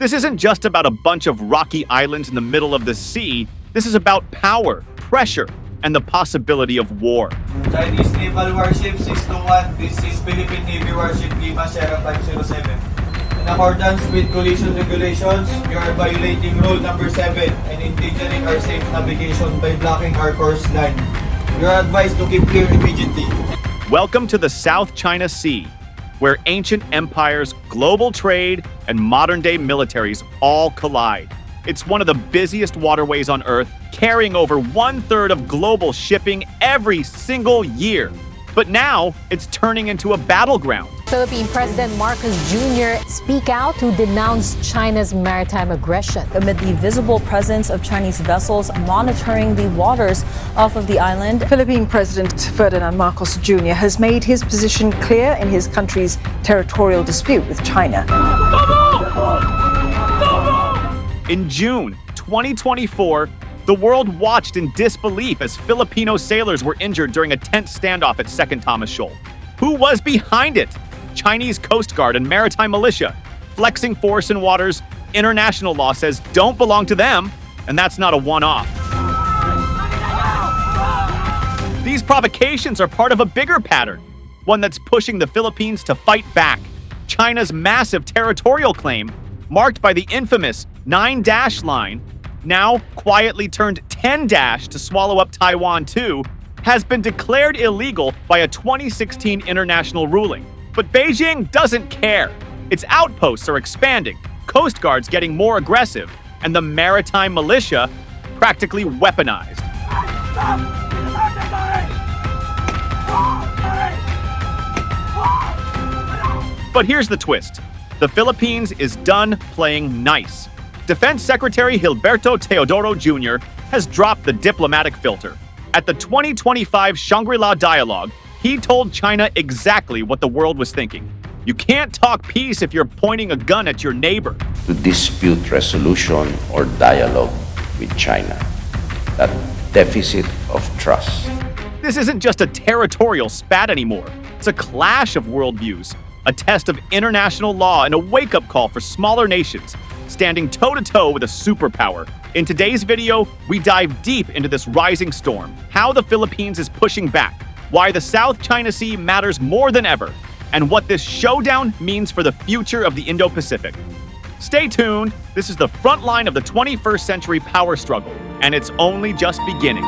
This isn't just about a bunch of rocky islands in the middle of the sea. This is about power, pressure, and the possibility of war. Chinese naval warship 621. This is Philippine Navy warship Lima Sierra 507. In accordance with collision regulations, you are violating rule number 7 and endangering our safe navigation by blocking our course line. You are advised to keep clear immediately. Welcome to the South China Sea, where ancient empires, global trade, and modern-day militaries all collide. It's one of the busiest waterways on Earth, carrying over 1/3 of global shipping every single year. But now, it's turning into a battleground. Philippine President Marcos Jr. speak out to denounce China's maritime aggression amid the visible presence of Chinese vessels monitoring the waters off of the island. Philippine President Ferdinand Marcos Jr. has made his position clear in his country's territorial dispute with China. In June 2024, the world watched in disbelief as Filipino sailors were injured during a tense standoff at Second Thomas Shoal. Who was behind it? Chinese Coast Guard and maritime militia, flexing force in waters international law says don't belong to them, and that's not a one-off. These provocations are part of a bigger pattern, one that's pushing the Philippines to fight back. China's massive territorial claim, marked by the infamous 9-dash line, now quietly turned 10-dash to swallow up Taiwan too, has been declared illegal by a 2016 international ruling. But Beijing doesn't care. Its outposts are expanding, Coast Guards getting more aggressive, and the maritime militia practically weaponized. But here's the twist. The Philippines is done playing nice. Defense Secretary Gilberto Teodoro Jr. has dropped the diplomatic filter. At the 2025 Shangri-La Dialogue, he told China exactly what the world was thinking. You can't talk peace if you're pointing a gun at your neighbor. To dispute resolution or dialogue with China. That deficit of trust. This isn't just a territorial spat anymore. It's a clash of worldviews, a test of international law, and a wake-up call for smaller nations standing toe-to-toe with a superpower. In today's video, we dive deep into this rising storm, how the Philippines is pushing back, why the South China Sea matters more than ever, and what this showdown means for the future of the Indo-Pacific. Stay tuned. This is the front line of the 21st century power struggle, and it's only just beginning.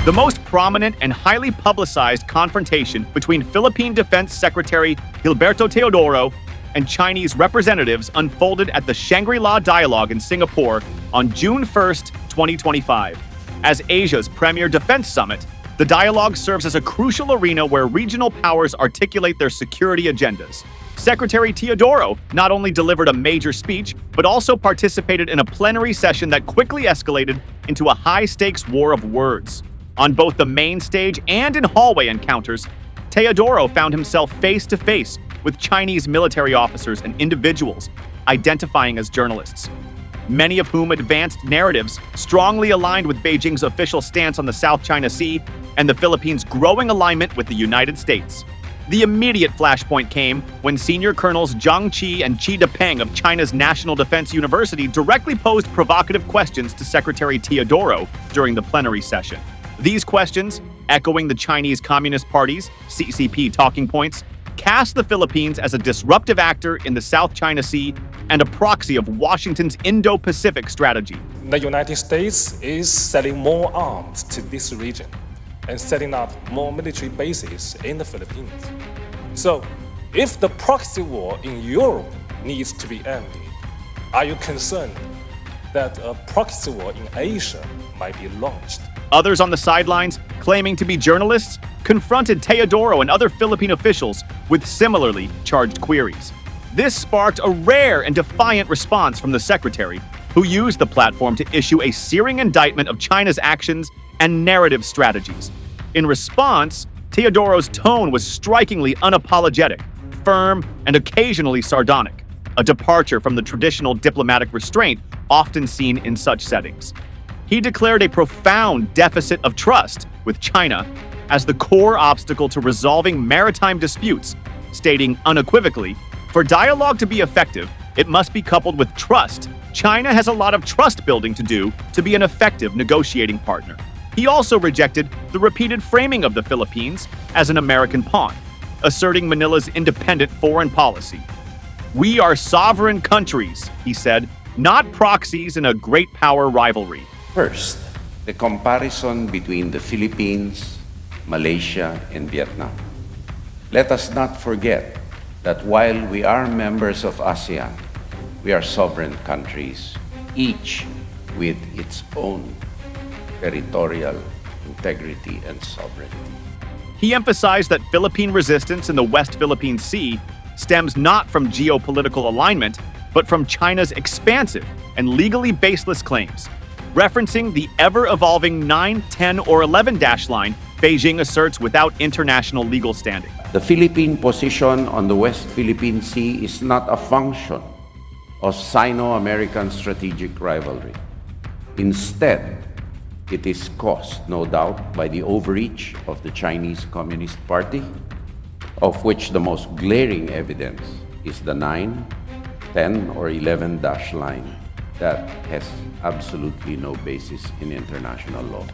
The most prominent and highly publicized confrontation between Philippine Defense Secretary Gilberto Teodoro and Chinese representatives unfolded at the Shangri-La Dialogue in Singapore on June 1st, 2025. As Asia's premier defense summit, the dialogue serves as a crucial arena where regional powers articulate their security agendas. Secretary Teodoro not only delivered a major speech, but also participated in a plenary session that quickly escalated into a high-stakes war of words. On both the main stage and in hallway encounters, Teodoro found himself face-to-face with Chinese military officers and individuals identifying as journalists, many of whom advanced narratives strongly aligned with Beijing's official stance on the South China Sea and the Philippines' growing alignment with the United States. The immediate flashpoint came when Senior Colonels Zhang Qi and Qi Depeng of China's National Defense University directly posed provocative questions to Secretary Teodoro during the plenary session. These questions, echoing the Chinese Communist Party's CCP talking points, cast the Philippines as a disruptive actor in the South China Sea and a proxy of Washington's Indo-Pacific strategy. The United States is selling more arms to this region and setting up more military bases in the Philippines. So, if the proxy war in Europe needs to be ended, are you concerned that a proxy war in Asia might be launched? Others on the sidelines, claiming to be journalists, confronted Teodoro and other Philippine officials with similarly charged queries. This sparked a rare and defiant response from the secretary, who used the platform to issue a searing indictment of China's actions and narrative strategies. In response, Teodoro's tone was strikingly unapologetic, firm, and occasionally sardonic, a departure from the traditional diplomatic restraint often seen in such settings. He declared a profound deficit of trust with China as the core obstacle to resolving maritime disputes, stating unequivocally, "For dialogue to be effective, it must be coupled with trust. China has a lot of trust building to do to be an effective negotiating partner." He also rejected the repeated framing of the Philippines as an American pawn, asserting Manila's independent foreign policy. "We are sovereign countries," he said, "not proxies in a great power rivalry." First, the comparison between the Philippines, Malaysia, and Vietnam. Let us not forget that while we are members of ASEAN, we are sovereign countries, each with its own territorial integrity and sovereignty. He emphasized that Philippine resistance in the West Philippine Sea stems not from geopolitical alignment, but from China's expansive and legally baseless claims, referencing the ever-evolving 9, 10, or 11 dash line Beijing asserts without international legal standing. The Philippine position on the West Philippine Sea is not a function of Sino-American strategic rivalry. Instead, it is caused, no doubt, by the overreach of the Chinese Communist Party, of which the most glaring evidence is the 9, 10, or 11 dash line that has absolutely no basis in international law.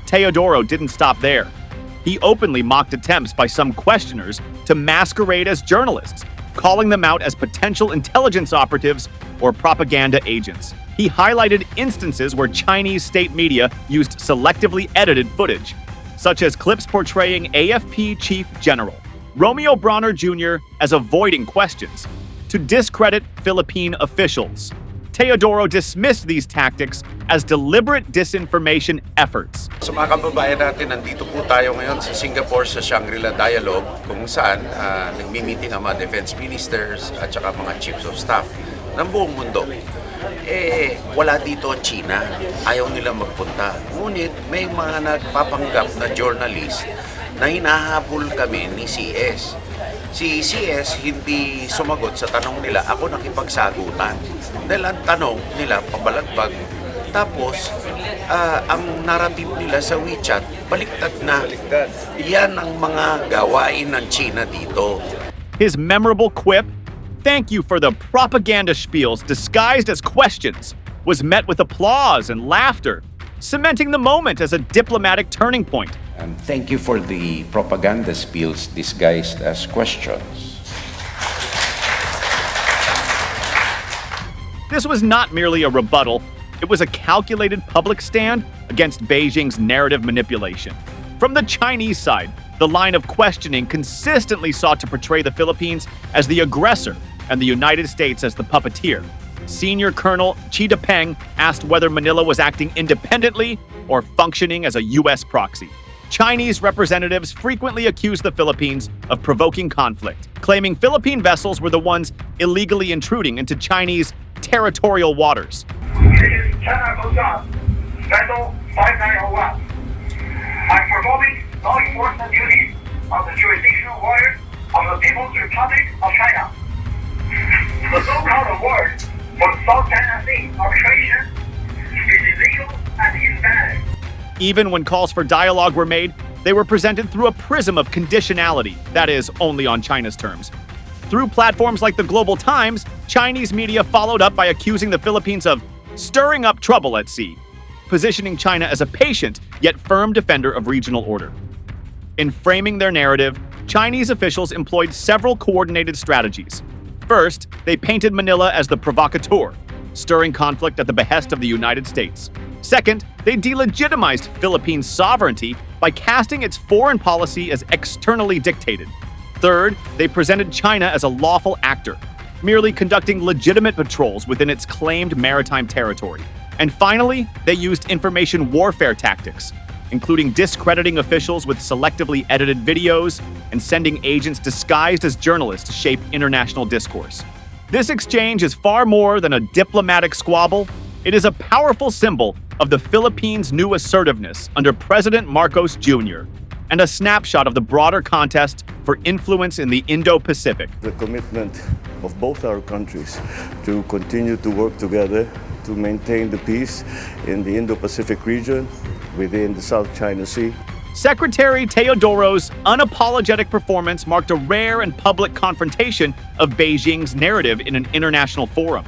Teodoro didn't stop there. He openly mocked attempts by some questioners to masquerade as journalists, calling them out as potential intelligence operatives or propaganda agents. He highlighted instances where Chinese state media used selectively edited footage, such as clips portraying AFP Chief General Romeo Bronner Jr. as avoiding questions, to discredit Philippine officials. Teodoro dismissed these tactics as deliberate disinformation efforts. Sa mga kababayan natin, nandito po tayo ngayon sa Singapore sa Shangri-La Dialogue kung saan nagmi-meeting ang mga defense ministers at saka mga chiefs of staff ng buong mundo. Wala dito ang China. Ayaw nila magpunta. Ngunit may mga nagpapanggap na journalist na hinahabol kami ni CS. Si CS hindi sumagot sa tanong nila, ako nakipagsagutan. Dahil ang tanong nila pabalagbag. Tapos, ang narrative nila sa WeChat, baliktad na. Yan ang mga gawain ng China dito. His memorable quip, "Thank you for the propaganda spiels disguised as questions," was met with applause and laughter, cementing the moment as a diplomatic turning point. And thank you for the propaganda spiels disguised as questions. This was not merely a rebuttal, it was a calculated public stand against Beijing's narrative manipulation. From the Chinese side, the line of questioning consistently sought to portray the Philippines as the aggressor and the United States as the puppeteer. Senior Colonel Chi Peng asked whether Manila was acting independently or functioning as a U.S. proxy. Chinese representatives frequently accused the Philippines of provoking conflict, claiming Philippine vessels were the ones illegally intruding into Chinese territorial waters. This is China Luzon, Vessel 5901. I'm performing law enforcement duties on the jurisdictional waters of the People's Republic of China. The so-called award for South China Sea arbitration is illegal and invalid. Even when calls for dialogue were made, they were presented through a prism of conditionality, that is, only on China's terms. Through platforms like the Global Times, Chinese media followed up by accusing the Philippines of stirring up trouble at sea, positioning China as a patient yet firm defender of regional order. In framing their narrative, Chinese officials employed several coordinated strategies. First, they painted Manila as the provocateur, stirring conflict at the behest of the United States. Second, they delegitimized Philippine sovereignty by casting its foreign policy as externally dictated. Third, they presented China as a lawful actor, merely conducting legitimate patrols within its claimed maritime territory. And finally, they used information warfare tactics, including discrediting officials with selectively edited videos and sending agents disguised as journalists to shape international discourse. This exchange is far more than a diplomatic squabble. It is a powerful symbol of the Philippines' new assertiveness under President Marcos Jr. and a snapshot of the broader contest for influence in the Indo-Pacific. The commitment of both our countries to continue to work together to maintain the peace in the Indo-Pacific region within the South China Sea. Secretary Teodoro's unapologetic performance marked a rare and public confrontation of Beijing's narrative in an international forum.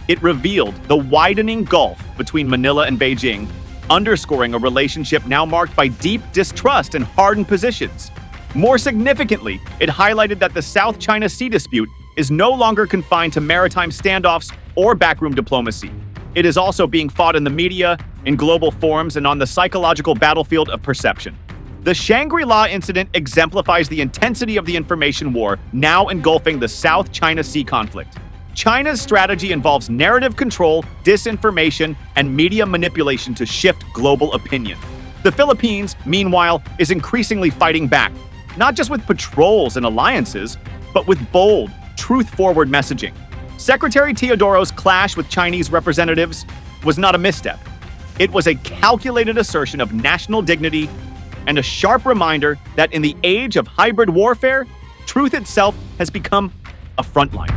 It revealed the widening gulf between Manila and Beijing, underscoring a relationship now marked by deep distrust and hardened positions. More significantly, it highlighted that the South China Sea dispute is no longer confined to maritime standoffs or backroom diplomacy. It is also being fought in the media, in global forums, and on the psychological battlefield of perception. The Shangri-La incident exemplifies the intensity of the information war now engulfing the South China Sea conflict. China's strategy involves narrative control, disinformation, and media manipulation to shift global opinion. The Philippines, meanwhile, is increasingly fighting back, not just with patrols and alliances, but with bold, truth-forward messaging. Secretary Teodoro's clash with Chinese representatives was not a misstep. It was a calculated assertion of national dignity and a sharp reminder that in the age of hybrid warfare, truth itself has become a frontline.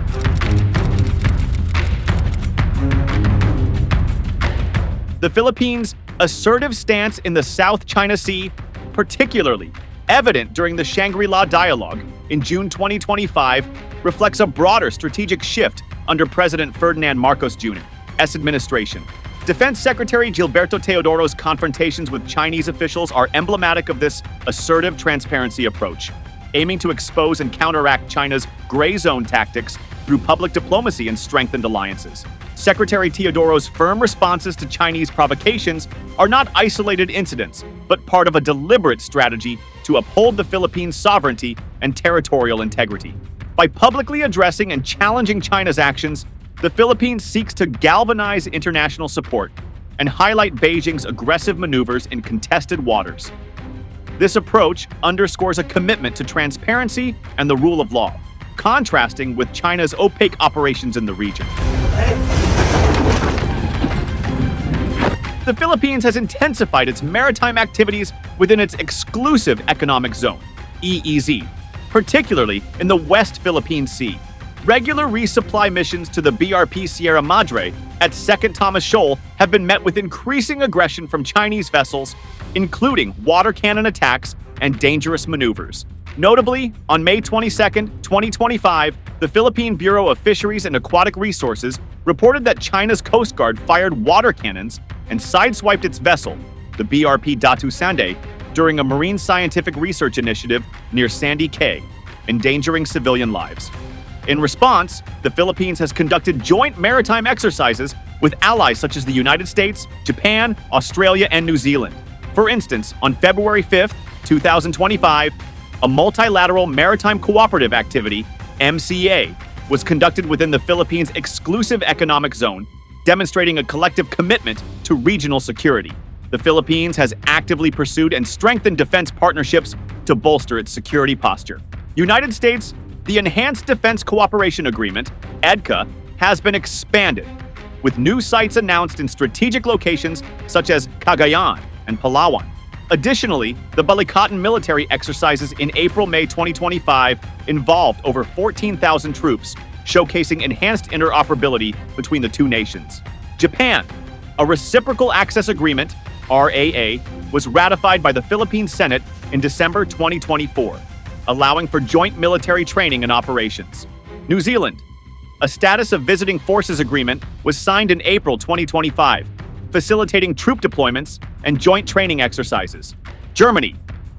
The Philippines' assertive stance in the South China Sea, particularly evident during the Shangri-La Dialogue in June 2025, reflects a broader strategic shift under President Ferdinand Marcos Jr.'s administration. Defense Secretary Gilberto Teodoro's confrontations with Chinese officials are emblematic of this assertive transparency approach, aiming to expose and counteract China's gray zone tactics through public diplomacy and strengthened alliances. Secretary Teodoro's firm responses to Chinese provocations are not isolated incidents, but part of a deliberate strategy to uphold the Philippines' sovereignty and territorial integrity. By publicly addressing and challenging China's actions, the Philippines seeks to galvanize international support and highlight Beijing's aggressive maneuvers in contested waters. This approach underscores a commitment to transparency and the rule of law, contrasting with China's opaque operations in the region. The Philippines has intensified its maritime activities within its exclusive economic zone, EEZ, particularly in the West Philippine Sea. Regular resupply missions to the BRP Sierra Madre at 2nd Thomas Shoal have been met with increasing aggression from Chinese vessels, including water cannon attacks and dangerous maneuvers. Notably, on May 22, 2025, the Philippine Bureau of Fisheries and Aquatic Resources reported that China's Coast Guard fired water cannons and sideswiped its vessel, the BRP Datu Sande, during a marine scientific research initiative near Sandy Cay, endangering civilian lives. In response, the Philippines has conducted joint maritime exercises with allies such as the United States, Japan, Australia, and New Zealand. For instance, on February 5, 2025, a multilateral maritime cooperative activity, MCA, was conducted within the Philippines' exclusive economic zone, demonstrating a collective commitment to regional security. The Philippines has actively pursued and strengthened defense partnerships to bolster its security posture. United States, the Enhanced Defense Cooperation Agreement, EDCA, has been expanded, with new sites announced in strategic locations such as Cagayan and Palawan. Additionally, the Balikatan military exercises in April-May 2025 involved over 14,000 troops, showcasing enhanced interoperability between the two nations. Japan, a Reciprocal Access Agreement, RAA, was ratified by the Philippine Senate in December 2024, allowing for joint military training and operations. New Zealand, a Status of Visiting Forces Agreement, was signed in April 2025, facilitating troop deployments and joint training exercises. Germany,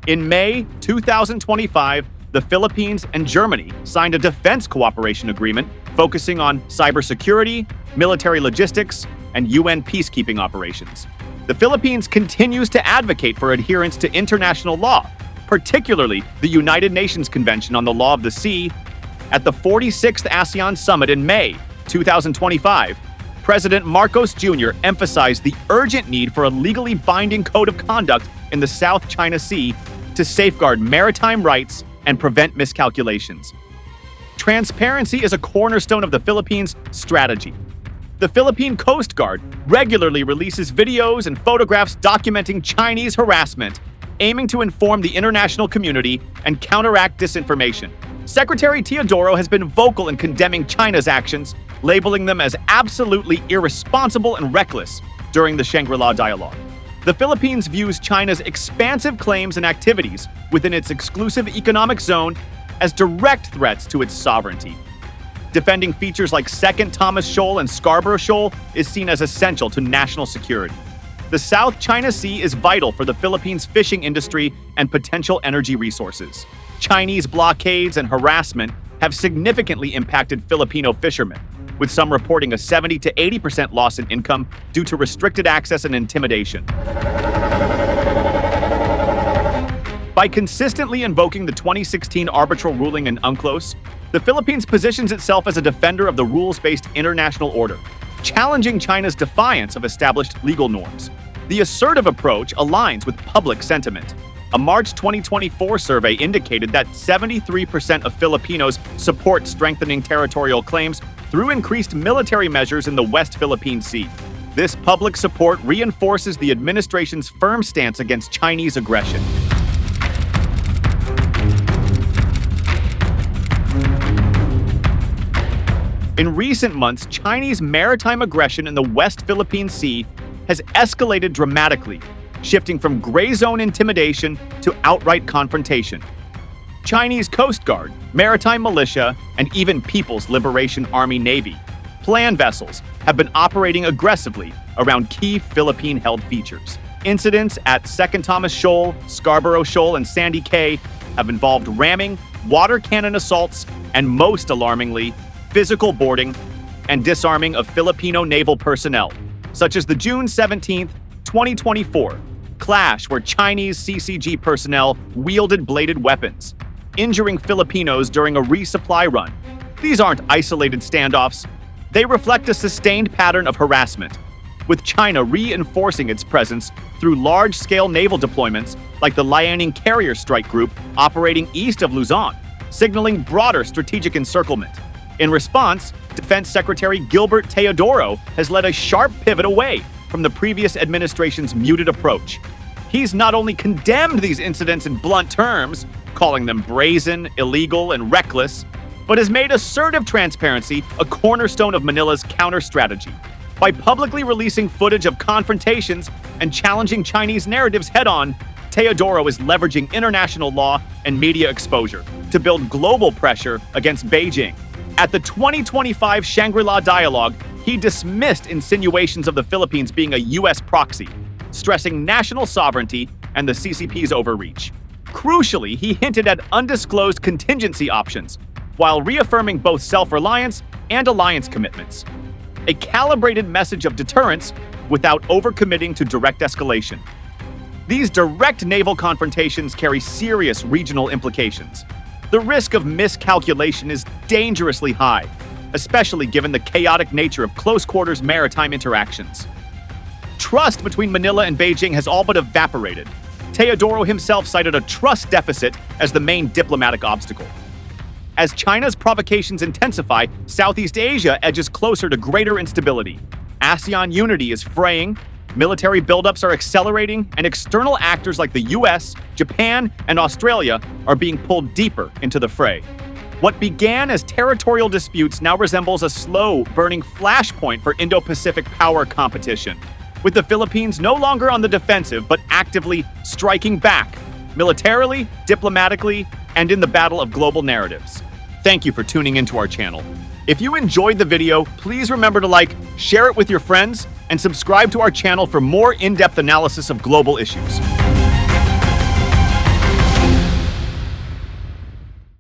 in May 2025, the Philippines and Germany signed a defense cooperation agreement focusing on cybersecurity, military logistics, and UN peacekeeping operations. The Philippines continues to advocate for adherence to international law, particularly the United Nations Convention on the Law of the Sea. At the 46th ASEAN Summit in May 2025, President Marcos Jr. emphasized the urgent need for a legally binding code of conduct in the South China Sea to safeguard maritime rights and prevent miscalculations. Transparency is a cornerstone of the Philippines' strategy. The Philippine Coast Guard regularly releases videos and photographs documenting Chinese harassment aiming to inform the international community and counteract disinformation. Secretary Teodoro has been vocal in condemning China's actions, labeling them as absolutely irresponsible and reckless during the Shangri-La Dialogue. The Philippines views China's expansive claims and activities within its exclusive economic zone as direct threats to its sovereignty. Defending features like Second Thomas Shoal and Scarborough Shoal is seen as essential to national security. The South China Sea is vital for the Philippines' fishing industry and potential energy resources. Chinese blockades and harassment have significantly impacted Filipino fishermen, with some reporting a 70 to 80% loss in income due to restricted access and intimidation. By consistently invoking the 2016 arbitral ruling in UNCLOS, the Philippines positions itself as a defender of the rules-based international order, challenging China's defiance of established legal norms. The assertive approach aligns with public sentiment. A March 2024 survey indicated that 73% of Filipinos support strengthening territorial claims through increased military measures in the West Philippine Sea. This public support reinforces the administration's firm stance against Chinese aggression. In recent months, Chinese maritime aggression in the West Philippine Sea has escalated dramatically, shifting from gray zone intimidation to outright confrontation. Chinese Coast Guard, maritime militia, and even People's Liberation Army Navy plan vessels have been operating aggressively around key Philippine-held features. Incidents at Second Thomas Shoal, Scarborough Shoal, and Sandy Cay have involved ramming, water cannon assaults, and most alarmingly, physical boarding and disarming of Filipino naval personnel, such as the June 17, 2024 clash where Chinese CCG personnel wielded bladed weapons, injuring Filipinos during a resupply run. These aren't isolated standoffs. They reflect a sustained pattern of harassment, with China reinforcing its presence through large-scale naval deployments like the Liaoning Carrier Strike Group operating east of Luzon, signaling broader strategic encirclement. In response, Defense Secretary Gilberto Teodoro has led a sharp pivot away from the previous administration's muted approach. He's not only condemned these incidents in blunt terms, calling them brazen, illegal, and reckless, but has made assertive transparency a cornerstone of Manila's counter-strategy. By publicly releasing footage of confrontations and challenging Chinese narratives head-on, Teodoro is leveraging international law and media exposure to build global pressure against Beijing. At the 2025 Shangri-La Dialogue, he dismissed insinuations of the Philippines being a U.S. proxy, stressing national sovereignty and the CCP's overreach. Crucially, he hinted at undisclosed contingency options, while reaffirming both self-reliance and alliance commitments. A calibrated message of deterrence without overcommitting to direct escalation. These direct naval confrontations carry serious regional implications. The risk of miscalculation is dangerously high, especially given the chaotic nature of close-quarters maritime interactions. Trust between Manila and Beijing has all but evaporated. Teodoro himself cited a trust deficit as the main diplomatic obstacle. As China's provocations intensify, Southeast Asia edges closer to greater instability. ASEAN unity is fraying, military buildups are accelerating, and external actors like the US, Japan, and Australia are being pulled deeper into the fray. What began as territorial disputes now resembles a slow, burning flashpoint for Indo-Pacific power competition, with the Philippines no longer on the defensive but actively striking back, militarily, diplomatically, and in the battle of global narratives. Thank you for tuning into our channel. If you enjoyed the video, please remember to like, share it with your friends, and subscribe to our channel for more in-depth analysis of global issues.